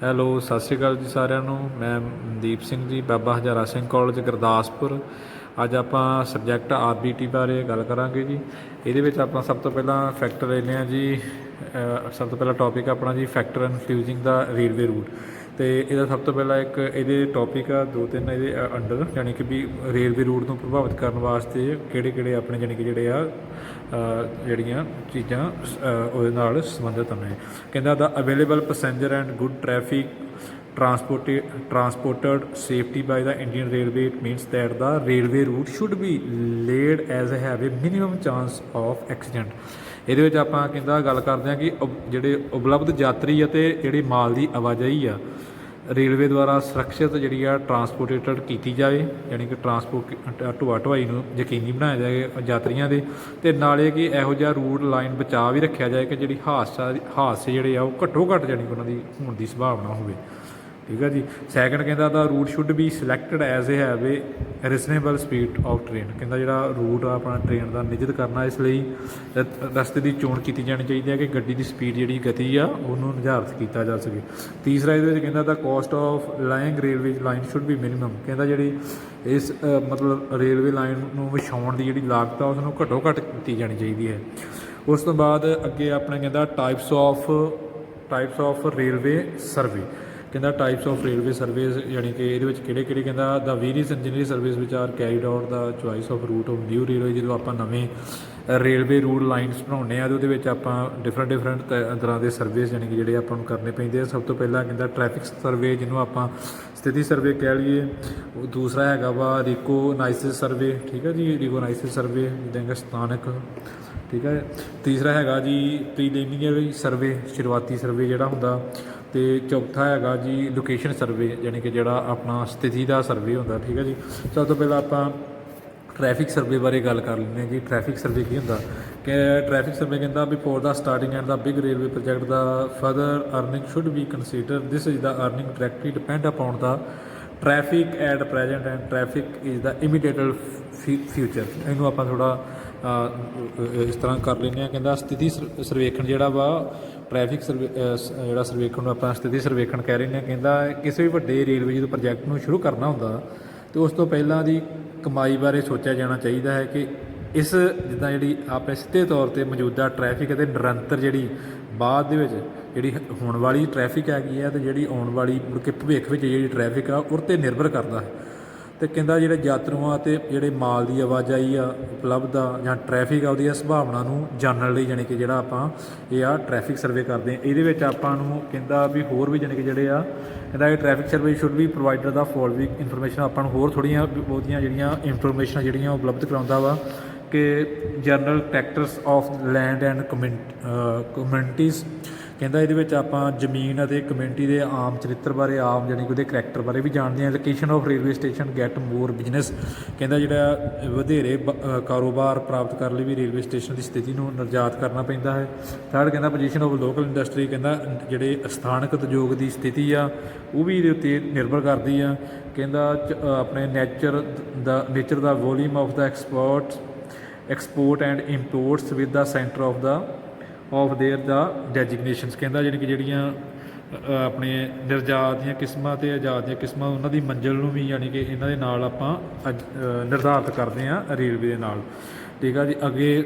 Hello, ਸਤਿ ਸ਼੍ਰੀ ਅਕਾਲ ਜੀ ਸਾਰਿਆਂ ਨੂੰ। ਮੈਂ ਮਨਦੀਪ ਸਿੰਘ ਜੀ, ਬਾਬਾ ਹਜ਼ਾਰਾ ਸਿੰਘ ਕਾਲਜ ਗੁਰਦਾਸਪੁਰ। ਅੱਜ ਆਪਾਂ ਸਬਜੈਕਟ ਆਰਬੀਟੀ ਬਾਰੇ ਗੱਲ ਕਰਾਂਗੇ ਜੀ। ਇਹਦੇ ਵਿੱਚ ਆਪਾਂ ਸਭ ਤੋਂ ਪਹਿਲਾਂ ਫੈਕਟਰ ਲੈਂਦੇ ਹਾਂ ਜੀ। ਸਭ ਤੋਂ ਪਹਿਲਾ ਟੌਪਿਕ ਆਪਣਾ ਜੀ ਫੈਕਟਰ ਇਨਫਿਊਜ਼ਿੰਗ ਦਾ ਰੇਲਵੇ ਰੂਟ। ਅਤੇ ਇਹਦਾ ਸਭ ਤੋਂ ਪਹਿਲਾਂ ਇੱਕ ਇਹਦੇ ਟੌਪਿਕ ਆ, ਦੋ ਤਿੰਨ ਇਹਦੇ ਅੰਡਰ, ਯਾਨੀ ਕਿ ਵੀ ਰੇਲਵੇ ਰੂਟ ਨੂੰ ਪ੍ਰਭਾਵਿਤ ਕਰਨ ਵਾਸਤੇ ਕਿਹੜੇ ਕਿਹੜੇ ਆਪਣੇ ਯਾਨੀ ਕਿ ਜਿਹੜੇ ਆ ਜਿਹੜੀਆਂ ਚੀਜ਼ਾਂ ਉਹਦੇ ਨਾਲ ਸੰਬੰਧਿਤ ਨੇ। ਕਹਿੰਦਾ the available passenger and good traffic transported safety by the Indian Railway. It means that the railway route should be laid as have a minimum chance of accident. ਇਹਦੇ ਵਿੱਚ ਆਪਾਂ ਕਹਿੰਦਾ ਗੱਲ ਕਰਦੇ ਹਾਂ ਕਿ ਜਿਹੜੇ ਉਪਲਬਧ ਯਾਤਰੀ ਅਤੇ ਜਿਹੜੀ ਮਾਲ ਦੀ ਆਵਾਜਾਈ ਆ ਰੇਲਵੇ ਦੁਆਰਾ ਸੁਰੱਖਿਅਤ ਜਿਹੜੀ ਆ ਟਰਾਂਸਪੋਰਟੇਟਡ ਕੀਤੀ ਜਾਵੇ, ਯਾਨੀ ਕਿ ਢੋਆ ਢੁਆਈ ਨੂੰ ਯਕੀਨੀ ਬਣਾਇਆ ਜਾਏ ਯਾਤਰੀਆਂ ਦੇ। ਅਤੇ ਨਾਲੇ ਕਿ ਇਹੋ ਜਿਹਾ ਰੂਟ ਲਾਈਨ ਬਚਾ ਵੀ ਰੱਖਿਆ ਜਾਏ ਕਿ ਜਿਹੜੀ ਹਾਦਸੇ ਜਿਹੜੇ ਆ ਉਹ ਘੱਟੋ ਘੱਟ ਯਾਨੀ ਕਿ ਉਹਨਾਂ ਦੀ ਹੋਣ ਦੀ ਸੰਭਾਵਨਾ ਹੋਵੇ। ਠੀਕ ਆ ਜੀ। ਸੈਕਿੰਡ ਕਹਿੰਦਾ the route should be selected as a have a reasonable speed of train. ਕਹਿੰਦਾ ਜਿਹੜਾ ਰੂਟ ਆ ਆਪਣਾ ਟ੍ਰੇਨ ਦਾ ਨਿਯਤ ਕਰਨਾ, ਇਸ ਲਈ ਰਸਤੇ ਦੀ ਚੋਣ ਕੀਤੀ ਜਾਣੀ ਚਾਹੀਦੀ ਹੈ ਕਿ ਗੱਡੀ ਦੀ ਸਪੀਡ ਜਿਹੜੀ ਗਤੀ ਆ ਉਹਨੂੰ ਨਿਰਧਾਰਿਤ ਕੀਤਾ ਜਾ ਸਕੇ। ਤੀਸਰਾ ਇਹਦੇ ਵਿੱਚ ਕਹਿੰਦਾ the cost of laying railway line should be minimum. ਕਹਿੰਦਾ ਜਿਹੜੀ ਇਸ ਮਤਲਬ ਰੇਲਵੇ ਲਾਈਨ ਨੂੰ ਵਿਛਾਉਣ ਦੀ ਜਿਹੜੀ ਲਾਗਤ ਆ ਉਸ ਨੂੰ ਘੱਟੋ ਘੱਟ ਕੀਤੀ ਜਾਣੀ ਚਾਹੀਦੀ ਹੈ। ਉਸ ਤੋਂ ਬਾਅਦ ਅੱਗੇ ਆਪਣੇ ਕਹਿੰਦਾ ਟਾਈਪਸ ਆਫ ਰੇਲਵੇ ਸਰਵੇ। ਕਹਿੰਦਾ ਟਾਈਪਸ ਆਫ ਰੇਲਵੇ ਸਰਵੇਜ਼, ਯਾਨੀ ਕਿ ਇਹਦੇ ਵਿੱਚ ਕਿਹੜੇ ਕਿਹੜੇ ਕਹਿੰਦਾ the various engineering service which are carried out the choice of route of new railway. ਜਦੋਂ ਆਪਾਂ ਨਵੇਂ ਰੇਲਵੇ ਰੂਟ ਲਾਈਨਸ ਬਣਾਉਂਦੇ ਹਾਂ ਤਾਂ ਉਹਦੇ ਵਿੱਚ ਆਪਾਂ ਡਿਫਰੈਂਟ ਤਰ੍ਹਾਂ ਦੇ ਸਰਵੇਜ਼ ਯਾਨੀ ਕਿ ਜਿਹੜੇ ਆਪਾਂ ਨੂੰ ਕਰਨੇ ਪੈਂਦੇ ਆ। ਸਭ ਤੋਂ ਪਹਿਲਾਂ ਕਹਿੰਦਾ ਟ੍ਰੈਫਿਕ ਸਰਵੇ, ਜਿਹਨੂੰ ਆਪਾਂ ਸਥਿਤੀ ਸਰਵੇ ਕਹਿ ਲਈਏ। ਦੂਸਰਾ ਹੈਗਾ ਵਾ ਰੀਕੋਨਾਈਸਿਸ ਸਰਵੇ। ਠੀਕ ਹੈ ਜੀ, ਰੀਕੋਨਾਈਸਿਸ ਸਰਵੇ ਜਿੱਦਾਂ ਕਿ ਸਥਾਨਕ। ਠੀਕ ਹੈ। ਤੀਸਰਾ ਹੈਗਾ ਜੀ ਪ੍ਰੀਲਿਮਿਨਰੀ ਸਰਵੇ, ਸ਼ੁਰੂਆਤੀ ਸਰਵੇ ਜਿਹੜਾ ਹੁੰਦਾ। ਅਤੇ ਚੌਥਾ ਹੈਗਾ ਜੀ ਲੋਕੇਸ਼ਨ ਸਰਵੇ, ਯਾਨੀ ਕਿ ਜਿਹੜਾ ਆਪਣਾ ਸਥਿਤੀ ਦਾ ਸਰਵੇ ਹੁੰਦਾ। ਠੀਕ ਹੈ ਜੀ। ਸਭ ਤੋਂ ਪਹਿਲਾਂ ਆਪਾਂ ਟ੍ਰੈਫਿਕ ਸਰਵੇ ਬਾਰੇ ਗੱਲ ਕਰ ਲੈਂਦੇ ਹਾਂ ਜੀ। ਟ੍ਰੈਫਿਕ ਸਰਵੇ ਕੀ ਹੁੰਦਾ ਕਿ ਟ੍ਰੈਫਿਕ ਸਰਵੇ ਕਹਿੰਦਾ before the starting and the big railway project the further earning should be consider. This is the earning directly depend upon the traffic at present and traffic is the immediate future. ਇਹਨੂੰ ਆਪਾਂ ਥੋੜ੍ਹਾ ਇਸ ਤਰ੍ਹਾਂ ਕਰ ਲੈਂਦੇ ਹਾਂ। ਕਹਿੰਦਾ ਸਥਿਤੀ ਸਰਵੇਖਣ ਜਿਹੜਾ ਵਾ ਟ੍ਰੈਫਿਕ ਜਿਹੜਾ ਸਰਵੇਖਣ ਨੂੰ ਆਪਾਂ ਸਥਿਤੀ ਸਰਵੇਖਣ ਕਹਿ ਰਹੇ ਹਾਂ। ਕਹਿੰਦਾ ਕਿਸੇ ਵੀ ਵੱਡੇ ਰੇਲਵੇ ਜਦੋਂ ਪ੍ਰੋਜੈਕਟ ਨੂੰ ਸ਼ੁਰੂ ਕਰਨਾ ਹੁੰਦਾ ਤਾਂ ਉਸ ਤੋਂ ਪਹਿਲਾਂ ਦੀ ਕਮਾਈ ਬਾਰੇ ਸੋਚਿਆ ਜਾਣਾ ਚਾਹੀਦਾ ਹੈ ਕਿ ਇਸ ਜਿੱਦਾਂ ਜਿਹੜੀ ਆਪਣੇ ਸਿੱਧੇ ਤੌਰ 'ਤੇ ਮੌਜੂਦਾ ਟ੍ਰੈਫਿਕ ਅਤੇ ਨਿਰੰਤਰ ਜਿਹੜੀ ਬਾਅਦ ਦੇ ਵਿੱਚ ਜਿਹੜੀ ਹੋਣ ਵਾਲੀ ਟ੍ਰੈਫਿਕ ਹੈਗੀ ਹੈ ਅਤੇ ਜਿਹੜੀ ਆਉਣ ਵਾਲੀ ਮੁੜ ਕੇ ਭਵਿੱਖ ਵਿੱਚ ਜਿਹੜੀ ਟ੍ਰੈਫਿਕ ਆ ਉਹ 'ਤੇ ਨਿਰਭਰ ਕਰਦਾ ਹੈ। ਅਤੇ ਕਹਿੰਦਾ ਜਿਹੜੇ ਯਾਤਰੂਆਂ ਅਤੇ ਜਿਹੜੇ ਮਾਲ ਦੀ ਆਵਾਜਾਈ ਆ ਉਪਲਬਧ ਆ ਜਾਂ ਟ੍ਰੈਫਿਕ ਆ ਉਹਦੀਆਂ ਸੰਭਾਵਨਾ ਨੂੰ ਜਾਣਨ ਲਈ ਯਾਨੀ ਕਿ ਜਿਹੜਾ ਆਪਾਂ ਇਹ ਆ ਟ੍ਰੈਫਿਕ ਸਰਵੇ ਕਰਦੇ ਹਾਂ। ਇਹਦੇ ਵਿੱਚ ਆਪਾਂ ਨੂੰ ਕਹਿੰਦਾ ਵੀ ਹੋਰ ਵੀ ਯਾਨੀ ਕਿ ਜਿਹੜੇ ਆ ਕਹਿੰਦਾ ਇਹ traffic survey should be provider the following information. ਆਪਾਂ ਨੂੰ ਹੋਰ ਥੋੜ੍ਹੀਆਂ ਬਹੁਤੀਆਂ ਜਿਹੜੀਆਂ ਇਨਫੋਰਮੇਸ਼ਨ ਜਿਹੜੀਆਂ ਉਪਲਬਧ ਕਰਾਉਂਦਾ ਵਾ ਕਿ general tractors of land and communities. ਕਹਿੰਦਾ ਇਹਦੇ ਵਿੱਚ ਆਪਾਂ ਜ਼ਮੀਨ ਅਤੇ ਕਮਿਊਨਿਟੀ ਦੇ ਆਮ ਚਰਿੱਤਰ ਬਾਰੇ, ਆਮ ਯਾਨੀ ਕਿ ਉਹਦੇ ਕਰੈਕਟਰ ਬਾਰੇ ਵੀ ਜਾਣਦੇ ਹਾਂ। Location of railway station get more business. ਕਹਿੰਦਾ ਜਿਹੜਾ ਵਧੇਰੇ ਕਾਰੋਬਾਰ ਪ੍ਰਾਪਤ ਕਰਨ ਲਈ ਵੀ ਰੇਲਵੇ ਸਟੇਸ਼ਨ ਦੀ ਸਥਿਤੀ ਨੂੰ ਨਿਰਧਾਰਤ ਕਰਨਾ ਪੈਂਦਾ ਹੈ। ਥਰਡ ਕਹਿੰਦਾ ਪੋਜੀਸ਼ਨ ਆਫ ਲੋਕਲ ਇੰਡਸਟਰੀ। ਕਹਿੰਦਾ ਜਿਹੜੇ ਸਥਾਨਕ ਉਦਯੋਗ ਦੀ ਸਥਿਤੀ ਆ ਉਹ ਵੀ ਇਹਦੇ ਉੱਤੇ ਨਿਰਭਰ ਕਰਦੀ ਆ। ਕਹਿੰਦਾ ਆਪਣੇ nature the volume of the export and imports with the centre of their the designations. ਕਹਿੰਦਾ ਜਾਣੀ ਕਿ ਜਿਹੜੀਆਂ ਆਪਣੇ ਨਿਰਯਾਤ ਦੀਆਂ ਕਿਸਮਾਂ ਅਤੇ ਆਜ਼ਾਦ ਦੀਆਂ ਕਿਸਮਾਂ ਉਹਨਾਂ ਦੀ ਮੰਜ਼ਿਲ ਨੂੰ ਵੀ ਯਾਨੀ ਕਿ ਇਹਨਾਂ ਦੇ ਨਾਲ ਆਪਾਂ ਨਿਰਧਾਰਿਤ ਕਰਦੇ ਹਾਂ ਰੇਲਵੇ ਦੇ ਨਾਲ। ਠੀਕ ਆ ਜੀ।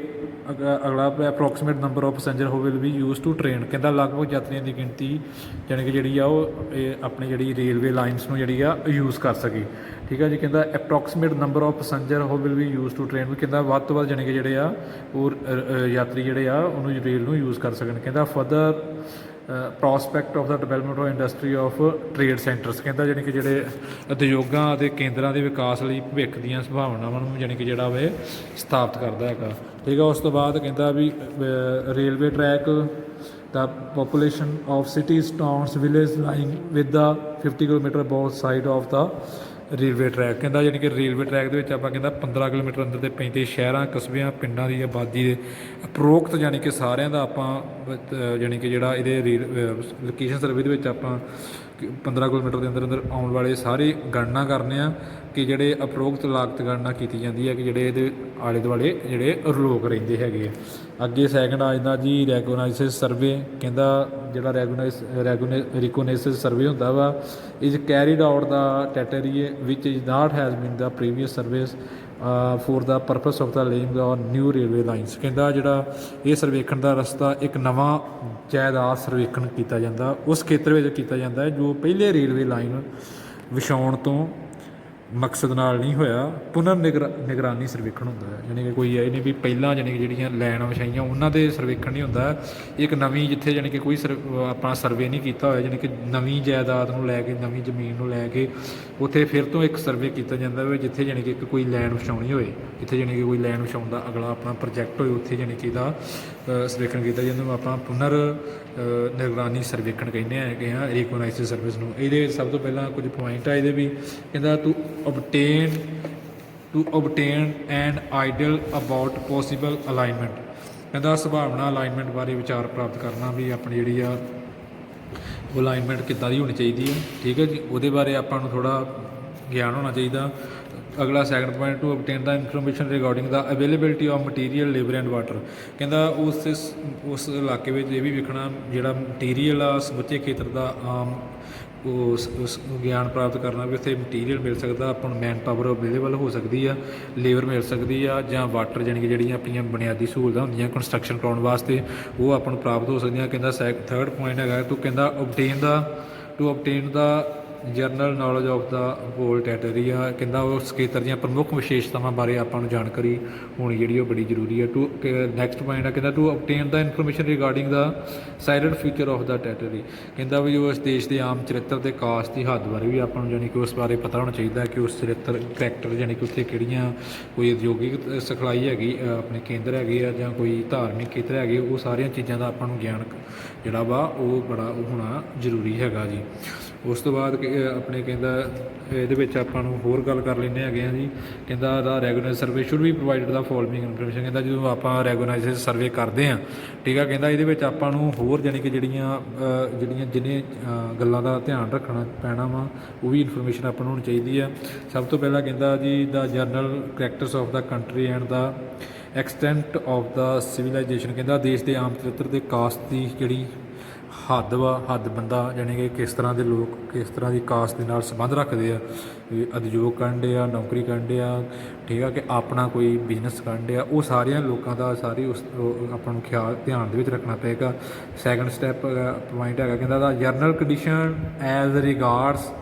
ਅਗਲਾ approximate number of passenger who will be use to train. ਕਹਿੰਦਾ ਲਗਭਗ ਯਾਤਰੀਆਂ ਦੀ ਗਿਣਤੀ ਯਾਨੀ ਕਿ ਜਿਹੜੀ ਆ ਉਹ ਇਹ ਆਪਣੀ ਜਿਹੜੀ ਰੇਲਵੇ ਲਾਈਨਸ ਨੂੰ ਜਿਹੜੀ ਆ ਯੂਜ਼ ਕਰ ਸਕੇ। ਠੀਕ ਆ ਜੀ। ਕਹਿੰਦਾ approximate number of passenger who will be use to train. ਵੀ ਕਹਿੰਦਾ ਵੱਧ ਤੋਂ ਵੱਧ ਯਾਨੀ ਕਿ ਜਿਹੜੇ ਆ ਉਹ ਯਾਤਰੀ ਜਿਹੜੇ ਆ ਉਹਨੂੰ ਰੇਲ ਨੂੰ ਯੂਜ਼ ਕਰ ਸਕਣ। ਕਹਿੰਦਾ further prospect of the development of industry of trade centres. ਕਹਿੰਦਾ ਯਾਨੀ ਕਿ ਜਿਹੜੇ ਉਦਯੋਗਾਂ ਅਤੇ ਕੇਂਦਰਾਂ ਦੇ ਵਿਕਾਸ ਲਈ ਭਵਿੱਖ ਦੀਆਂ ਸੰਭਾਵਨਾਵਾਂ ਨੂੰ ਯਾਨੀ ਕਿ ਜਿਹੜਾ ਵਾ ਸਥਾਪਿਤ ਕਰਦਾ ਹੈਗਾ। ਠੀਕ ਆ। ਉਸ ਤੋਂ ਬਾਅਦ ਕਹਿੰਦਾ ਵੀ railway track the population of cities towns village line with the 50 kilometre both side of the railway track ਕਹਿੰਦਾ, ਯਾਨੀ ਕਿ ਰੇਲਵੇ ਟਰੈਕ ਦੇ ਵਿੱਚ ਆਪਾਂ ਕਹਿੰਦਾ 15 ਕਿਲੋਮੀਟਰ ਅੰਦਰ ਦੇ ਪੈਂਦੇ ਸ਼ਹਿਰਾਂ ਕਸਬਿਆਂ ਪਿੰਡਾਂ ਦੀ ਆਬਾਦੀ ਦੇ ਉਪਰੋਕਤ ਯਾਨੀ ਕਿ ਸਾਰਿਆਂ ਦਾ ਆਪਾਂ ਯਾਨੀ ਕਿ ਜਿਹੜਾ ਇਹਦੇ ਲੋਕੇਸ਼ਨ ਸਰਵੇ ਦੇ ਵਿੱਚ ਆਪਾਂ 15 ਕਿਲੋਮੀਟਰ ਦੇ ਅੰਦਰ ਅੰਦਰ ਆਉਣ ਵਾਲੇ ਸਾਰੇ ਗਣਨਾ ਕਰਨੇ ਆ ਕਿ ਜਿਹੜੇ ਉਪਰੋਕਤ ਲਾਗਤ ਗਣਨਾ ਕੀਤੀ ਜਾਂਦੀ ਹੈ ਕਿ ਜਿਹੜੇ ਇਹਦੇ ਆਲੇ ਦੁਆਲੇ ਜਿਹੜੇ ਲੋਕ ਰਹਿੰਦੇ ਹੈਗੇ ਆ। ਅੱਗੇ ਸੈਕਿੰਡ ਆ ਜਾਂਦਾ ਜੀ ਰੈਗੂਨਾਈਜ਼ਡ ਸਰਵੇ। ਕਹਿੰਦਾ ਜਿਹੜਾ ਰਿਕੋਗਨਾਈਜ਼ਡ ਸਰਵੇ ਹੁੰਦਾ ਵਾ is carried out the territory which is not has been the previous surveys for the purpose of the laying or new railway lines. ਕਹਿੰਦਾ ਜਿਹੜਾ ਇਹ ਸਰਵੇਖਣ ਦਾ ਰਸਤਾ ਇੱਕ ਨਵਾਂ ਜਾਇਦਾਦ ਸਰਵੇਖਣ ਕੀਤਾ ਜਾਂਦਾ ਉਸ ਖੇਤਰ ਵਿੱਚ ਕੀਤਾ ਜਾਂਦਾ ਹੈ ਜੋ ਪਹਿਲੇ ਰੇਲਵੇ ਲਾਈਨ ਵਿਛਾਉਣ ਤੋਂ ਮਕਸਦ ਨਾਲ ਨਹੀਂ ਹੋਇਆ। ਪੁਨਰ ਨਿਗਰਾਨੀ ਸਰਵੇਖਣ ਹੁੰਦਾ ਹੈ, ਯਾਨੀ ਕਿ ਕੋਈ ਇਹ ਨਹੀਂ ਵੀ ਪਹਿਲਾਂ ਯਾਨੀ ਕਿ ਜਿਹੜੀਆਂ ਲਾਈਨਾਂ ਵਿਛਾਈਆਂ ਉਹਨਾਂ ਦੇ ਸਰਵੇਖਣ ਨਹੀਂ ਹੁੰਦਾ। ਇੱਕ ਨਵੀਂ ਜਿੱਥੇ ਯਾਨੀ ਕਿ ਕੋਈ ਆਪਣਾ ਸਰਵੇ ਨਹੀਂ ਕੀਤਾ ਹੋਇਆ, ਯਾਨੀ ਕਿ ਨਵੀਂ ਜਾਇਦਾਦ ਨੂੰ ਲੈ ਕੇ ਨਵੀਂ ਜ਼ਮੀਨ ਨੂੰ ਲੈ ਕੇ ਉੱਥੇ ਫਿਰ ਤੋਂ ਇੱਕ ਸਰਵੇ ਕੀਤਾ ਜਾਂਦਾ ਹੋਵੇ ਜਿੱਥੇ ਯਾਨੀ ਕਿ ਕੋਈ ਲਾਈਨ ਵਿਛਾਉਣੀ ਹੋਏ, ਜਿੱਥੇ ਯਾਨੀ ਕਿ ਕੋਈ ਲਾਈਨ ਵਿਛਾਉਣ ਦਾ ਅਗਲਾ ਆਪਣਾ ਪ੍ਰੋਜੈਕਟ ਹੋਏ ਉੱਥੇ ਯਾਨੀ ਕਿ ਇਹਦਾ ਸਰਵੇਖਣ ਕੀਤਾ ਜਾਂਦਾ ਨੂੰ ਆਪਾਂ ਪੁਨਰ ਨਿਗਰਾਨੀ ਸਰਵੇਖਣ ਕਹਿੰਦੇ ਹੈਗੇ ਆ ਰਿਕੋਗਨਾਈਜ਼ਡ ਸਰਵਿਸ ਨੂੰ। ਇਹਦੇ ਵਿੱਚ ਸਭ ਤੋਂ ਪਹਿਲਾਂ ਕੁਝ ਪੁਆਇੰਟ ਆ ਇਹਦੇ ਵੀ। ਕਹਿੰਦਾ to obtain an ideal about possible alignment। ਕਹਿੰਦਾ ਸੰਭਾਵਨਾ ਅਲਾਈਨਮੈਂਟ ਬਾਰੇ ਵਿਚਾਰ ਪ੍ਰਾਪਤ ਕਰਨਾ ਵੀ ਆਪਣੀ ਜਿਹੜੀ ਆ ਉਹ ਅਲਾਈਨਮੈਂਟ ਕਿੱਦਾਂ ਦੀ ਹੋਣੀ ਚਾਹੀਦੀ ਹੈ, ਠੀਕ ਹੈ ਜੀ, ਉਹਦੇ ਬਾਰੇ ਆਪਾਂ ਨੂੰ ਥੋੜ੍ਹਾ ਗਿਆਨ ਹੋਣਾ ਚਾਹੀਦਾ। ਅਗਲਾ second point to obtain the information regarding the availability of material labour and water. ਕਹਿੰਦਾ ਉਸ ਇਲਾਕੇ ਵਿੱਚ ਇਹ ਵੀ ਵੇਖਣਾ ਜਿਹੜਾ ਮਟੀਰੀਅਲ ਆ ਸਮੁੱਚੇ ਖੇਤਰ ਦਾ ਆਮ ਉਸ ਗਿਆਨ ਪ੍ਰਾਪਤ ਕਰਨਾ ਵੀ ਉੱਥੇ ਮਟੀਰੀਅਲ ਮਿਲ ਸਕਦਾ ਆਪਾਂ ਨੂੰ, ਮੈਨ ਪਾਵਰ ਅਵੇਲੇਬਲ ਹੋ ਸਕਦੀ ਆ, ਲੇਬਰ ਮਿਲ ਸਕਦੀ ਆ, ਜਾਂ ਵਾਟਰ ਜਾਣੀ ਕਿ ਜਿਹੜੀਆਂ ਆਪਣੀਆਂ ਬੁਨਿਆਦੀ ਸਹੂਲਤਾਂ ਹੁੰਦੀਆਂ ਕੰਸਟਰਕਸ਼ਨ ਕਰਾਉਣ ਵਾਸਤੇ ਉਹ ਆਪਾਂ ਨੂੰ ਪ੍ਰਾਪਤ ਹੋ ਸਕਦੀਆਂ। ਕਹਿੰਦਾ ਥਰਡ ਪੁਆਇੰਟ ਹੈਗਾ ਤੂੰ ਕਹਿੰਦਾ obtain the general knowledge of the whole territory ਆ। ਕਹਿੰਦਾ ਉਸ ਖੇਤਰ ਦੀਆਂ ਪ੍ਰਮੁੱਖ ਵਿਸ਼ੇਸ਼ਤਾਵਾਂ ਬਾਰੇ ਆਪਾਂ ਨੂੰ ਜਾਣਕਾਰੀ ਹੋਣੀ ਜਿਹੜੀ ਉਹ ਬੜੀ ਜ਼ਰੂਰੀ ਹੈ। ਨੈਕਸਟ ਪੁਆਇੰਟ ਆ ਕਹਿੰਦਾ to obtain the information regarding the silent future of the territory. ਕਹਿੰਦਾ ਵੀ ਉਸ ਦੇਸ਼ ਦੇ ਆਮ ਚਰਿੱਤਰ ਅਤੇ ਕਾਸ ਦੀ ਹੱਦ ਬਾਰੇ ਵੀ ਆਪਾਂ ਨੂੰ ਜਾਣੀ ਕਿ ਉਸ ਬਾਰੇ ਪਤਾ ਹੋਣਾ ਚਾਹੀਦਾ ਕਿ ਉਸ ਚਰਿੱਤਰ ਕਰੈਕਟਰ ਜਾਣੀ ਕਿ ਉੱਥੇ ਕਿਹੜੀਆਂ ਕੋਈ ਉਦਯੋਗਿਕ ਸਿਖਲਾਈ ਹੈਗੀ ਆਪਣੇ ਕੇਂਦਰ ਹੈਗੇ ਆ ਜਾਂ ਕੋਈ ਧਾਰਮਿਕ ਖੇਤਰ ਹੈਗੇ, ਉਹ ਸਾਰੀਆਂ ਚੀਜ਼ਾਂ ਦਾ ਆਪਾਂ ਨੂੰ ਗਿਆਨ ਜਿਹੜਾ ਵਾ ਉਹ ਬੜਾ ਹੋਣਾ ਜ਼ਰੂਰੀ ਹੈਗਾ ਜੀ। ਉਸ ਤੋਂ ਬਾਅਦ ਆਪਣੇ ਕਹਿੰਦਾ ਇਹਦੇ ਵਿੱਚ ਆਪਾਂ ਨੂੰ ਹੋਰ ਗੱਲ ਕਰ ਲੈਂਦੇ ਹੈਗੇ ਆ ਜੀ। ਕਹਿੰਦਾ the recognised survey should be provided the following information. ਕਹਿੰਦਾ ਜਦੋਂ ਆਪਾਂ ਰੈਗੂਨਾਈਜ਼ਡ ਸਰਵੇ ਕਰਦੇ ਹਾਂ, ਠੀਕ ਆ, ਕਹਿੰਦਾ ਇਹਦੇ ਵਿੱਚ ਆਪਾਂ ਨੂੰ ਹੋਰ ਜਾਣੀ ਕਿ ਜਿਹੜੀਆਂ ਜਿਹਨੇ ਗੱਲਾਂ ਦਾ ਧਿਆਨ ਰੱਖਣਾ ਪੈਣਾ ਵਾ ਉਹ ਵੀ ਇਨਫੋਰਮੇਸ਼ਨ ਆਪਾਂ ਨੂੰ ਹੋਣੀ ਚਾਹੀਦੀ ਆ। ਸਭ ਤੋਂ ਪਹਿਲਾਂ ਕਹਿੰਦਾ ਜੀ the general characters of the country and the extent of the civilisation. ਕਹਿੰਦਾ ਦੇਸ਼ ਦੇ ਆਮ ਚਰਿੱਤਰ ਦੇ ਕਾਸਟ ਦੀ ਜਿਹੜੀ ਹੱਦ ਵਾ, ਹੱਦ ਬੰਦਾ ਜਾਣੀ ਕਿ ਕਿਸ ਤਰ੍ਹਾਂ ਦੇ ਲੋਕ ਕਿਸ ਤਰ੍ਹਾਂ ਦੀ ਕਾਸਟ ਦੇ ਨਾਲ ਸੰਬੰਧ ਰੱਖਦੇ ਆ, ਉਦਯੋਗ ਕਰਨ ਡੇ ਆ, ਨੌਕਰੀ ਕਰਨ ਡੇ ਆ, ਠੀਕ ਆ, ਕਿ ਆਪਣਾ ਕੋਈ ਬਿਜ਼ਨਸ ਕਰਨ ਡੇ ਆ, ਉਹ ਸਾਰਿਆਂ ਲੋਕਾਂ ਦਾ ਸਾਰੀ ਉਸ ਆਪਾਂ ਨੂੰ ਧਿਆਨ ਦੇ ਵਿੱਚ ਰੱਖਣਾ ਪਏਗਾ। ਸੈਕਿੰਡ ਸਟੈਪ ਪੁਆਇੰਟ ਹੈਗਾ ਕਹਿੰਦਾ the general condition as regards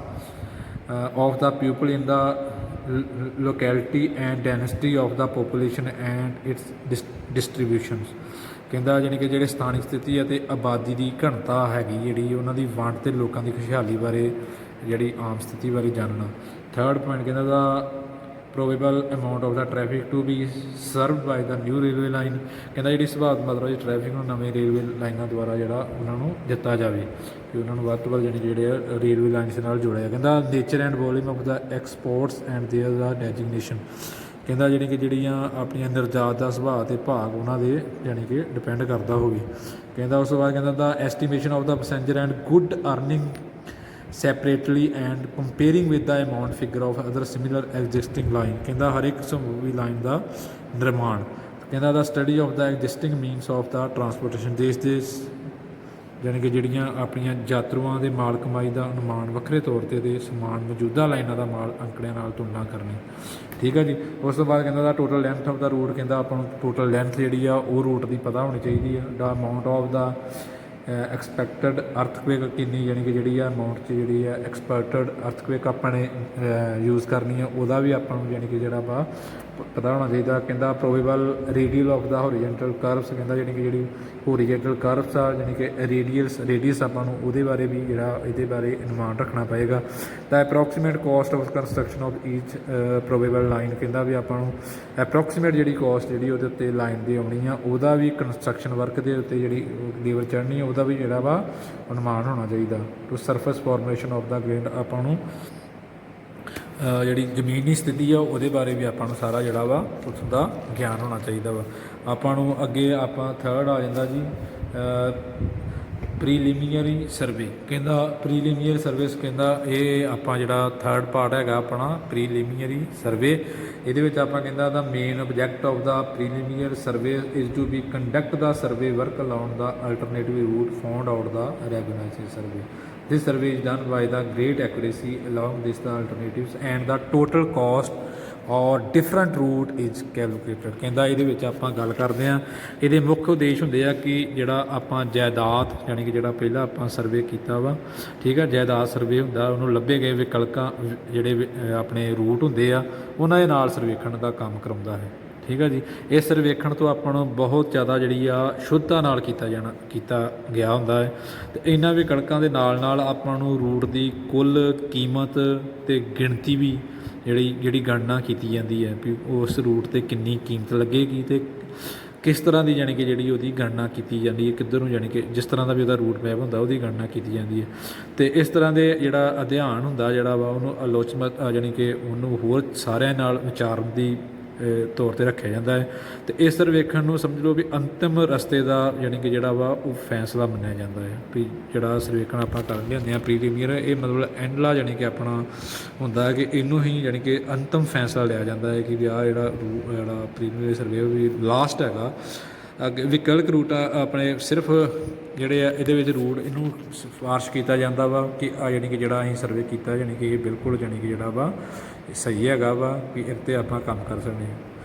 of the people in the locality and density of the population and its distributions. ਕਹਿੰਦਾ ਜਾਣੀ ਕਿ ਜਿਹੜੇ ਸਥਾਨਕ ਸਥਿਤੀ ਅਤੇ ਆਬਾਦੀ ਦੀ ਘਣਤਾ ਹੈਗੀ ਜਿਹੜੀ ਉਹਨਾਂ ਦੀ ਵੰਡ ਅਤੇ ਲੋਕਾਂ ਦੀ ਖੁਸ਼ਹਾਲੀ ਬਾਰੇ ਜਿਹੜੀ ਆਮ ਸਥਿਤੀ ਬਾਰੇ ਜਾਣਨਾ। ਥਰਡ ਪੁਆਇੰਟ ਕਹਿੰਦਾ the probable amount of the traffic to be served by the new railway line. ਕਹਿੰਦਾ ਜਿਹੜੀ ਸੁਭਾਵਿਕ ਮਤਲਬ ਜੀ ਟ੍ਰੈਫਿਕ ਨੂੰ ਨਵੇਂ ਰੇਲਵੇ ਲਾਈਨਾਂ ਦੁਆਰਾ ਜਿਹੜਾ ਉਹਨਾਂ ਨੂੰ ਦਿੱਤਾ ਜਾਵੇ ਕਿ ਉਹਨਾਂ ਨੂੰ ਵੱਧ ਤੋਂ ਵੱਧ ਜਾਣੀ ਜਿਹੜੇ ਆ ਰੇਲਵੇ ਲਾਈਨਸ ਨਾਲ ਜੋੜਿਆ। ਕਹਿੰਦਾ nature and volume of the exports and their the designation. ਕਹਿੰਦਾ ਜਾਣੀ ਕਿ ਜਿਹੜੀਆਂ ਆਪਣੀਆਂ ਨਿਰਯਾਤ ਦਾ ਸੁਭਾਅ ਅਤੇ ਭਾਗ ਉਹਨਾਂ ਦੇ ਜਾਣੀ ਕਿ ਡਿਪੈਂਡ ਕਰਦਾ ਹੋਵੇ। ਕਹਿੰਦਾ ਉਸ ਤੋਂ ਬਾਅਦ ਕਹਿੰਦਾ the estimation of the passenger and good earning separately and comparing with the amount figure of other similar existing line. ਕਹਿੰਦਾ ਹਰ ਇੱਕ ਸਮੂਹੀ ਲਾਈਨ ਦਾ ਨਿਰਮਾਣ। ਕਹਿੰਦਾ the study of the existing means of the transportation. ਦੇਸ਼ ਦੇ ਜਾਣੀ ਕਿ ਜਿਹੜੀਆਂ ਆਪਣੀਆਂ ਯਾਤਰੂਆਂ ਦੇ ਮਾਲ ਕਮਾਈ ਦਾ ਅਨੁਮਾਨ ਵੱਖਰੇ ਤੌਰ 'ਤੇ ਦੇ ਸਮਾਨ ਮੌਜੂਦਾ ਲਾਈਨਾਂ ਦਾ ਮਾਲ ਅੰਕੜਿਆਂ ਨਾਲ ਤੁਲਨਾ ਕਰਨੀ, ਠੀਕ ਹੈ ਜੀ। ਉਸ ਤੋਂ ਬਾਅਦ ਕਹਿੰਦਾ the total length of the route. ਕਹਿੰਦਾ ਆਪਾਂ ਨੂੰ ਟੋਟਲ ਲੈਂਥ ਜਿਹੜੀ ਆ ਉਹ ਰੂਟ ਦੀ ਪਤਾ ਹੋਣੀ ਚਾਹੀਦੀ ਆ। ਦਾ ਅਮਾਊਂਟ ਆਫ ਦਾ ਐਕਸਪੈਕਟਡ ਅਰਥਕਵੇਕ ਕਿੰਨੀ ਜਾਣੀ ਕਿ ਜਿਹੜੀ ਆ ਅਮਾਊਂਟ 'ਚ ਜਿਹੜੀ ਆ ਐਕਸਪੈਕਟਡ ਅਰਥਕਵੇਕ ਆਪਾਂ ਨੇ ਯੂਜ਼ ਕਰਨੀ ਆ ਉਹਦਾ ਵੀ ਆਪਾਂ ਨੂੰ ਜਾਣੀ ਕਿ ਜਿਹੜਾ ਵਾ ਪਤਾ ਹੋਣਾ ਚਾਹੀਦਾ। ਕਹਿੰਦਾ probable radial of the horizontal ਕਰਵਸ। ਕਹਿੰਦਾ ਜਾਣੀ ਕਿ ਜਿਹੜੀ ਹੋਰੀਜੈਂਟਲ ਕਰਵਸ ਆ ਜਾਣੀ ਕਿ ਰੇਡੀਅਸ ਆਪਾਂ ਨੂੰ ਉਹਦੇ ਬਾਰੇ ਵੀ ਜਿਹੜਾ ਇਹਦੇ ਬਾਰੇ ਅਨੁਮਾਨ ਰੱਖਣਾ ਪਏਗਾ। ਤਾਂ approximate cost of construction of each probable line. ਕਹਿੰਦਾ ਵੀ ਆਪਾਂ ਨੂੰ ਅਪਰੋਕਸੀਮੇਟ ਜਿਹੜੀ ਕੋਸਟ ਜਿਹੜੀ ਉਹਦੇ ਉੱਤੇ ਲਾਈਨ ਦੀ ਆਉਣੀ ਆ ਉਹਦਾ ਵੀ ਕੰਸਟਰਕਸ਼ਨ ਵਰਕ ਦੇ ਉੱਤੇ ਜਿਹੜੀ ਲੇਬਰ ਚੜ੍ਹਨੀ ਆ ਉਹਦਾ ਵੀ ਜਿਹੜਾ ਵਾ ਅਨੁਮਾਨ ਹੋਣਾ ਚਾਹੀਦਾ। To surface formation of the grade ਆਪਾਂ ਨੂੰ ਜਿਹੜੀ ਜ਼ਮੀਨੀ ਸਥਿਤੀ ਆ ਉਹਦੇ ਬਾਰੇ ਵੀ ਆਪਾਂ ਨੂੰ ਸਾਰਾ ਜਿਹੜਾ ਵਾ ਉਸ ਦਾ ਗਿਆਨ ਹੋਣਾ ਚਾਹੀਦਾ ਵਾ। ਆਪਾਂ ਨੂੰ ਅੱਗੇ ਆਪਾਂ ਥਰਡ ਆ ਜਾਂਦਾ ਜੀ ਪ੍ਰੀਲਿਮੀਨਰੀ ਸਰਵੇ। ਕਹਿੰਦਾ ਪ੍ਰੀਲਿਮੀਨਰੀ ਸਰਵਿਸ, ਕਹਿੰਦਾ ਇਹ ਆਪਾਂ ਜਿਹੜਾ ਥਰਡ ਪਾਰਟ ਹੈਗਾ ਆਪਣਾ ਪ੍ਰੀਲਿਮੀਨਰੀ ਸਰਵੇ। ਇਹਦੇ ਵਿੱਚ ਆਪਾਂ ਕਹਿੰਦਾ the main object of the preliminary survey is to be conduct the survey work along the alternative route found out the regularization survey. This survey is done by the great accuracy along with the alternatives and the total cost or different route is calculated। ਕਹਿੰਦਾ ਇਹਦੇ ਵਿੱਚ ਆਪਾਂ ਗੱਲ ਕਰਦੇ ਹਾਂ, ਇਹਦੇ ਮੁੱਖ ਉਦੇਸ਼ ਹੁੰਦੇ ਆ ਕਿ ਜਿਹੜਾ ਆਪਾਂ ਜਾਇਦਾਦ ਯਾਨੀ ਕਿ ਜਿਹੜਾ ਪਹਿਲਾਂ ਆਪਾਂ ਸਰਵੇ ਕੀਤਾ ਵਾ, ਠੀਕ ਆ, ਜਾਇਦਾਦ ਸਰਵੇ ਹੁੰਦਾ, ਉਹਨੂੰ ਲੱਭੇ ਗਏ ਵਿਕਲਪਾਂ ਜਿਹੜੇ ਆਪਣੇ ਰੂਟ ਹੁੰਦੇ ਆ ਉਹਨਾਂ ਦੇ ਨਾਲ ਸਰਵੇਖਣ ਦਾ ਕੰਮ ਕਰਾਉਂਦਾ ਹੈ। ਠੀਕ ਆ ਜੀ। ਇਸ ਸਰਵੇਖਣ ਤੋਂ ਆਪਾਂ ਨੂੰ ਬਹੁਤ ਜ਼ਿਆਦਾ ਜਿਹੜੀ ਆ ਸ਼ੁੱਧਤਾ ਨਾਲ ਕੀਤਾ ਗਿਆ ਹੁੰਦਾ ਹੈ। ਅਤੇ ਇਹਨਾਂ ਵਿਕਲਪਾਂ ਦੇ ਨਾਲ ਆਪਾਂ ਨੂੰ ਰੂਟ ਦੀ ਕੁੱਲ ਕੀਮਤ ਅਤੇ ਗਿਣਤੀ ਵੀ ਜਿਹੜੀ ਗਣਨਾ ਕੀਤੀ ਜਾਂਦੀ ਹੈ ਵੀ ਉਸ ਰੂਟ 'ਤੇ ਕਿੰਨੀ ਕੀਮਤ ਲੱਗੇਗੀ ਅਤੇ ਕਿਸ ਤਰ੍ਹਾਂ ਦੀ ਯਾਨੀ ਕਿ ਜਿਹੜੀ ਉਹਦੀ ਗਣਨਾ ਕੀਤੀ ਜਾਂਦੀ ਹੈ, ਕਿੱਧਰ ਨੂੰ ਯਾਨੀ ਕਿ ਜਿਸ ਤਰ੍ਹਾਂ ਦਾ ਵੀ ਉਹਦਾ ਰੂਟ ਮੈਪ ਹੁੰਦਾ ਉਹਦੀ ਗਣਨਾ ਕੀਤੀ ਜਾਂਦੀ ਹੈ। ਅਤੇ ਇਸ ਤਰ੍ਹਾਂ ਦੇ ਜਿਹੜਾ ਅਧਿਐਨ ਹੁੰਦਾ ਜਿਹੜਾ ਵਾ ਉਹਨੂੰ ਆਲੋਚਨਾਤਮਕ ਯਾਨੀ ਕਿ ਉਹਨੂੰ ਹੋਰ ਸਾਰਿਆਂ ਨਾਲ ਵਿਚਾਰਨ ਦੀ ਤੌਰ 'ਤੇ ਰੱਖਿਆ ਜਾਂਦਾ ਹੈ। ਅਤੇ ਇਸ ਸਰਵੇਖਣ ਨੂੰ ਸਮਝ ਲਓ ਵੀ ਅੰਤਿਮ ਰਸਤੇ ਦਾ ਯਾਨੀ ਕਿ ਜਿਹੜਾ ਵਾ ਉਹ ਫੈਸਲਾ ਮੰਨਿਆ ਜਾਂਦਾ ਹੈ ਵੀ ਜਿਹੜਾ ਸਰਵੇਖਣ ਆਪਾਂ ਕਰਨ ਲਿਆਉਂਦੇ ਹਾਂ ਪ੍ਰੀਲੀਮੀਨਰੀ, ਇਹ ਮਤਲਬ ਐਂਡਲਾ ਯਾਨੀ ਕਿ ਆਪਣਾ ਹੁੰਦਾ ਹੈ ਕਿ ਇਹਨੂੰ ਹੀ ਯਾਨੀ ਕਿ ਅੰਤਿਮ ਫੈਸਲਾ ਲਿਆ ਜਾਂਦਾ ਹੈ ਕਿ ਵੀ ਆਹ ਜਿਹੜਾ ਪ੍ਰੀਲੀਮੀਨਰੀ ਸਰਵੇ ਵੀ ਲਾਸਟ ਹੈਗਾ। ਅੱਗੇ ਵਿਕਲਪ ਰੂਟ ਆਪਣੇ ਸਿਰਫ ਜਿਹੜੇ ਆ ਇਹਦੇ ਵਿੱਚ ਰੂਟ ਇਹਨੂੰ ਸਿਫਾਰਿਸ਼ ਕੀਤਾ ਜਾਂਦਾ ਵਾ ਕਿ ਯਾਨੀ ਕਿ ਜਿਹੜਾ ਅਸੀਂ ਸਰਵੇ ਕੀਤਾ ਯਾਨੀ ਕਿ ਇਹ ਬਿਲਕੁਲ ਯਾਨੀ ਕਿ ਜਿਹੜਾ ਵਾ ਸਹੀ ਹੈਗਾ ਵਾ ਵੀ ਇਹ 'ਤੇ ਆਪਾਂ ਕੰਮ ਕਰ ਸਕਦੇ ਹਾਂ।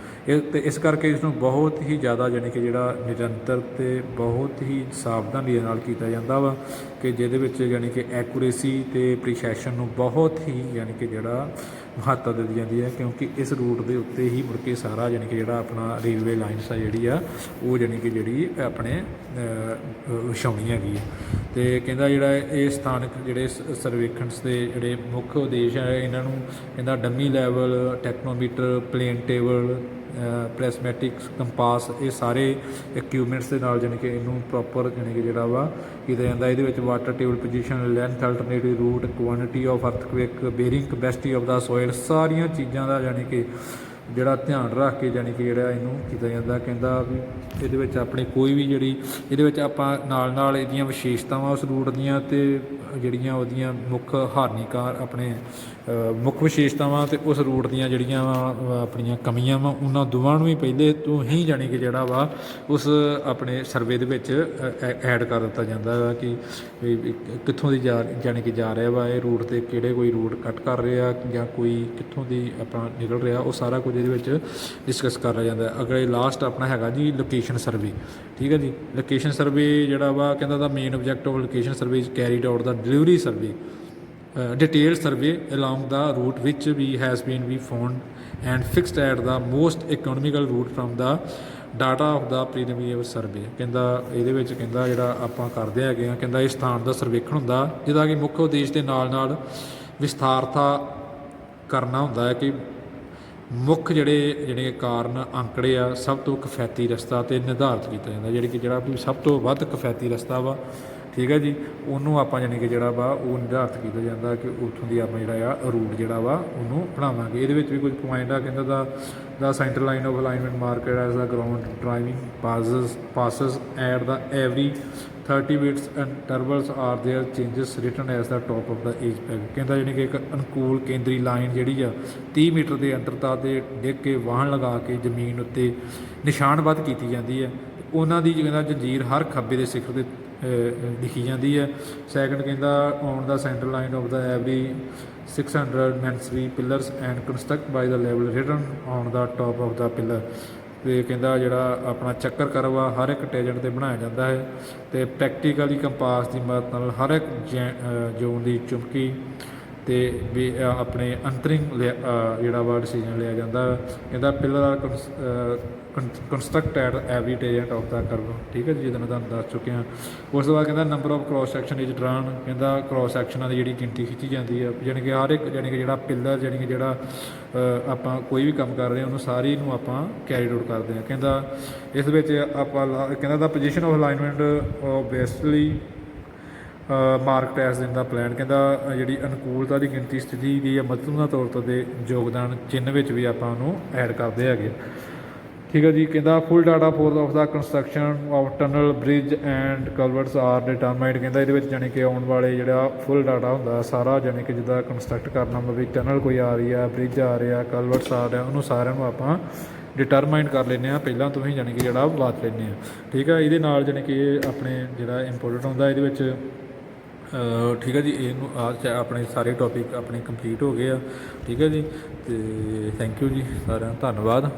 ਇਹ ਅਤੇ ਇਸ ਕਰਕੇ ਇਸ ਨੂੰ ਬਹੁਤ ਹੀ ਜ਼ਿਆਦਾ ਯਾਨੀ ਕਿ ਜਿਹੜਾ ਨਿਰੰਤਰ ਅਤੇ ਬਹੁਤ ਹੀ ਸਾਵਧਾਨੀ ਦੇ ਨਾਲ ਕੀਤਾ ਜਾਂਦਾ ਵਾ ਕਿ ਜਿਹਦੇ ਵਿੱਚ ਯਾਨੀ ਕਿ ਐਕੂਰੇਸੀ ਅਤੇ ਪ੍ਰੀਸੈਸ਼ਨ ਨੂੰ ਬਹੁਤ ਹੀ ਯਾਨੀ ਕਿ ਜਿਹੜਾ ਮਹੱਤਤਾ ਦਿੱਤੀ ਜਾਂਦੀ ਹੈ, ਕਿਉਂਕਿ ਇਸ ਰੂਟ ਦੇ ਉੱਤੇ ਹੀ ਮੁੜ ਕੇ ਸਾਰਾ ਯਾਨੀ ਕਿ ਜਿਹੜਾ ਆਪਣਾ ਰੇਲਵੇ ਲਾਈਨਸ ਆ ਜਿਹੜੀ ਆ ਉਹ ਯਾਨੀ ਕਿ ਜਿਹੜੀ ਆਪਣੇ ਵਿਛਾਉਣੀ ਹੈਗੀ ਹੈ। ਅਤੇ ਕਹਿੰਦਾ ਜਿਹੜਾ ਇਹ ਸਥਾਨਕ ਜਿਹੜੇ ਸਰਵੇਖਣਸ ਦੇ ਜਿਹੜੇ ਮੁੱਖ ਉਦੇਸ਼ ਹੈ ਇਹਨਾਂ ਨੂੰ ਕਹਿੰਦਾ dummy level tacheometer, plane table, prismatics, compass, ਇਹ ਸਾਰੇ ਇਕਵਿਪਮੈਂਟਸ ਦੇ ਨਾਲ ਯਾਨੀ ਕਿ ਇਹਨੂੰ ਪ੍ਰੋਪਰ ਯਾਨੀ ਕਿ ਜਿਹੜਾ ਵਾ ਕੀਤਾ ਜਾਂਦਾ। ਇਹਦੇ ਵਿੱਚ water table position, length, alternative route, quantity of earthquake, bearing capacity of the soil, ਸਾਰੀਆਂ ਚੀਜ਼ਾਂ ਦਾ ਯਾਨੀ ਕਿ ਜਿਹੜਾ ਧਿਆਨ ਰੱਖ ਕੇ ਯਾਨੀ ਕਿ ਜਿਹੜਾ ਇਹਨੂੰ ਕੀਤਾ ਜਾਂਦਾ। ਕਹਿੰਦਾ ਵੀ ਇਹਦੇ ਵਿੱਚ ਆਪਣੀ ਕੋਈ ਵੀ ਜਿਹੜੀ ਇਹਦੇ ਵਿੱਚ ਆਪਾਂ ਨਾਲ ਇਹਦੀਆਂ ਵਿਸ਼ੇਸ਼ਤਾਵਾਂ ਉਸ ਰੂਟ ਦੀਆਂ ਅਤੇ ਜਿਹੜੀਆਂ ਉਹਦੀਆਂ ਮੁੱਖ ਹਾਨੀਕਾਰ ਆਪਣੇ ਮੁੱਖ ਵਿਸ਼ੇਸ਼ਤਾਵਾਂ ਅਤੇ ਉਸ ਰੂਟ ਦੀਆਂ ਜਿਹੜੀਆਂ ਵਾ ਆਪਣੀਆਂ ਕਮੀਆਂ ਵਾ ਉਹਨਾਂ ਦੋਵਾਂ ਨੂੰ ਵੀ ਪਹਿਲੇ ਤੋਂ ਹੀ ਯਾਨੀ ਕਿ ਜਿਹੜਾ ਵਾ ਉਸ ਆਪਣੇ ਸਰਵੇ ਦੇ ਵਿੱਚ ਐਡ ਕਰ ਦਿੱਤਾ ਜਾਂਦਾ ਵਾ ਕਿ ਕਿੱਥੋਂ ਦੀ ਯਾਨੀ ਕਿ ਜਾ ਰਿਹਾ ਵਾ ਇਹ ਰੂਟ 'ਤੇ, ਕਿਹੜੇ ਕੋਈ ਰੂਟ ਕੱਟ ਕਰ ਰਿਹਾ ਜਾਂ ਕੋਈ ਕਿੱਥੋਂ ਦੀ ਆਪਣਾ ਨਿਕਲ ਰਿਹਾ, ਉਹ ਸਾਰਾ ਕੁਝ ਇਹਦੇ ਵਿੱਚ ਡਿਸਕਸ ਕਰਿਆ ਜਾਂਦਾ। ਅਗਰ ਲਾਸਟ ਆਪਣਾ ਹੈਗਾ ਜੀ ਲੋਕੇਸ਼ਨ ਸਰਵੇ। ਠੀਕ ਹੈ ਜੀ। ਲੋਕੇਸ਼ਨ ਸਰਵੇ ਜਿਹੜਾ ਵਾ ਕਹਿੰਦਾ the main object of location survey is carried out the delivery survey detailed survey along the route which has been found and fixed at the most economical route from the data of the preliminary survey। ਕਹਿੰਦਾ ਇਹਦੇ ਵਿੱਚ ਕਹਿੰਦਾ ਜਿਹੜਾ ਆਪਾਂ ਕਰਦੇ ਹੈਗੇ ਆ, ਕਹਿੰਦਾ ਇਹ ਸਥਾਨ ਦਾ ਸਰਵੇਖਣ ਹੁੰਦਾ ਜਿਹਦਾ ਕਿ ਮੁੱਖ ਉਦੇਸ਼ ਦੇ ਨਾਲ ਵਿਸਥਾਰਤਾ ਕਰਨਾ ਹੁੰਦਾ ਹੈ ਕਿ ਮੁੱਖ ਜਿਹੜੇ ਕਾਰਨ ਅੰਕੜੇ ਆ ਸਭ ਤੋਂ ਕਿਫਾਇਤੀ ਰਸਤਾ 'ਤੇ ਨਿਰਧਾਰਿਤ ਕੀਤਾ ਜਾਂਦਾ, ਜਿਹੜੀ ਕਿ ਜਿਹੜਾ ਸਭ ਤੋਂ ਵੱਧ ਕਿਫਾਇਤੀ ਰਸਤਾ ਵਾ। ਠੀਕ ਹੈ ਜੀ। ਉਹਨੂੰ ਆਪਾਂ ਯਾਨੀ ਕਿ ਜਿਹੜਾ ਵਾ ਉਹ ਨਿਰਧਾਰਿਤ ਕੀਤਾ ਜਾਂਦਾ ਕਿ ਉੱਥੋਂ ਦੀ ਆਪਾਂ ਜਿਹੜਾ ਆ ਰੂਟ ਜਿਹੜਾ ਵਾ ਉਹਨੂੰ ਬਣਾਵਾਂਗੇ। ਇਹਦੇ ਵਿੱਚ ਵੀ ਕੁਝ ਪੁਆਇੰਟ ਆ। ਕਹਿੰਦਾ the centre line of alignment market as the ground driving passes at the every 30 minutes intervals are there changes written as the top of the edge peg. ਕਹਿੰਦਾ ਯਾਨੀ ਕਿ ਇੱਕ ਅਨੁਕੂਲ ਕੇਂਦਰੀ ਲਾਈਨ ਜਿਹੜੀ ਆ 30 ਮੀਟਰ ਦੇ ਅੰਤਰਤਾ 'ਤੇ ਡਿੱਗ ਕੇ ਵਾਹਨ ਲਗਾ ਕੇ ਜ਼ਮੀਨ ਉੱਤੇ ਨਿਸ਼ਾਨਬੱਧ ਕੀਤੀ ਜਾਂਦੀ ਹੈ। ਉਹਨਾਂ ਦੀ ਕਹਿੰਦਾ ਜੰਜੀਰ ਹਰ ਖੱਬੇ ਦੇ ਸਿਖਰ 'ਤੇ ਲਿਖੀ ਜਾਂਦੀ ਹੈ। ਸੈਕਿੰਡ ਕਹਿੰਦਾ on the centre line of the every 600 masonry pillars and construct by the level written on the top of the pillar. ਅਤੇ ਕਹਿੰਦਾ ਜਿਹੜਾ ਆਪਣਾ ਚੱਕਰ ਕਰਵ ਆ ਹਰ ਇੱਕ ਟੇਜੈਂਟ 'ਤੇ ਬਣਾਇਆ ਜਾਂਦਾ ਹੈ। ਅਤੇ ਪ੍ਰੈਕਟੀਕਲੀ ਕੰਪਾਸ ਦੀ ਮਦਦ ਨਾਲ ਹਰ ਇੱਕ ਜ਼ੋਨ ਦੀ ਚੁੰਬਕੀ ਅਤੇ ਵੀ ਆਪਣੇ ਅੰਤਰਿੰਗ ਜਿਹੜਾ ਵਾ ਡਿਸੀਜਨ ਲਿਆ ਜਾਂਦਾ। ਕਹਿੰਦਾ pillar are construct at every tangent of the curve. ਠੀਕ ਹੈ ਜੀ, ਜਿਹਦੇ ਨਾਲ ਤੁਹਾਨੂੰ ਦੱਸ ਚੁੱਕੇ ਹਾਂ। ਉਸ ਤੋਂ ਬਾਅਦ ਕਹਿੰਦਾ number of cross section is drawn. ਕਹਿੰਦਾ ਕ੍ਰੋਸ ਸੈਕਸ਼ਨਾਂ ਦੀ ਜਿਹੜੀ ਗਿਣਤੀ ਖਿੱਚੀ ਜਾਂਦੀ ਹੈ, ਯਾਨੀ ਕਿ ਹਰ ਇੱਕ ਯਾਨੀ ਕਿ ਜਿਹੜਾ ਪਿਲਰ ਯਾਨੀ ਕਿ ਜਿਹੜਾ ਆਪਾਂ ਕੋਈ ਵੀ ਕੰਮ ਕਰ ਰਹੇ ਹਾਂ ਉਹਨੂੰ ਸਾਰੀ ਨੂੰ ਆਪਾਂ ਕੈਰੀਡ ਆਊਟ ਕਰਦੇ ਹਾਂ। ਕਹਿੰਦਾ ਇਸ ਵਿੱਚ ਆਪਾਂ ਕਹਿੰਦਾ the position of alignment of bestly mark test ਦੇਣ ਦਾ ਪਲਾਨ। ਕਹਿੰਦਾ ਜਿਹੜੀ ਅਨੁਕੂਲਤਾ ਦੀ ਗਿਣਤੀ ਸਥਿਤੀ ਦੀ ਜਾਂ ਮਹੱਤਵਪੂਰਨ ਤੌਰ ਤੇ ਯੋਗਦਾਨ ਚਿੰਨ੍ਹ ਵਿੱਚ ਵੀ ਆਪਾਂ ਉਹਨੂੰ ਐਡ ਕਰਦੇ ਹੈਗੇ। ਠੀਕ ਹੈ ਜੀ। ਕਹਿੰਦਾ full data for of the construction of tunnel bridge and culverts are determined. ਕਹਿੰਦਾ ਇਹਦੇ ਵਿੱਚ ਜਾਣੀ ਕਿ ਆਉਣ ਵਾਲੇ ਜਿਹੜਾ ਫੁੱਲ ਡਾਟਾ ਹੁੰਦਾ ਸਾਰਾ, ਜਾਣੀ ਕਿ ਜਿੱਦਾਂ ਕੰਸਟਰਕਟ ਕਰਨਾ ਵੀ ਟਨਲ ਕੋਈ ਆ ਰਹੀ ਆ, ਬ੍ਰਿਜ ਆ ਰਿਹਾ, ਕਲਵਰਟਸ ਆ ਰਿਹਾ, ਉਹਨੂੰ ਸਾਰਿਆਂ ਨੂੰ ਆਪਾਂ ਡਿਟਰਮਾਈਨ ਕਰ ਲੈਂਦੇ ਹਾਂ ਪਹਿਲਾਂ ਤੋਂ ਹੀ, ਜਾਣੀ ਕਿ ਜਿਹੜਾ ਬਾਤ ਲੈਂਦੇ ਹਾਂ। ਠੀਕ ਹੈ। ਇਹਦੇ ਨਾਲ ਜਾਣੀ ਕਿ ਇਹ ਆਪਣੇ ਜਿਹੜਾ ਇੰਪੋਰਟੈਂਟ ਹੁੰਦਾ ਇਹਦੇ ਵਿੱਚ। ਠੀਕ ਹੈ ਜੀ। ਇਹਨੂੰ ਆਪਣੇ ਸਾਰੇ ਟੌਪਿਕ ਆਪਣੇ ਕੰਪਲੀਟ ਹੋ ਗਏ ਆ। ਠੀਕ ਹੈ ਜੀ। ਅਤੇ ਥੈਂਕ ਯੂ ਜੀ ਸਾਰਿਆਂ ਦਾ ਧੰਨਵਾਦ।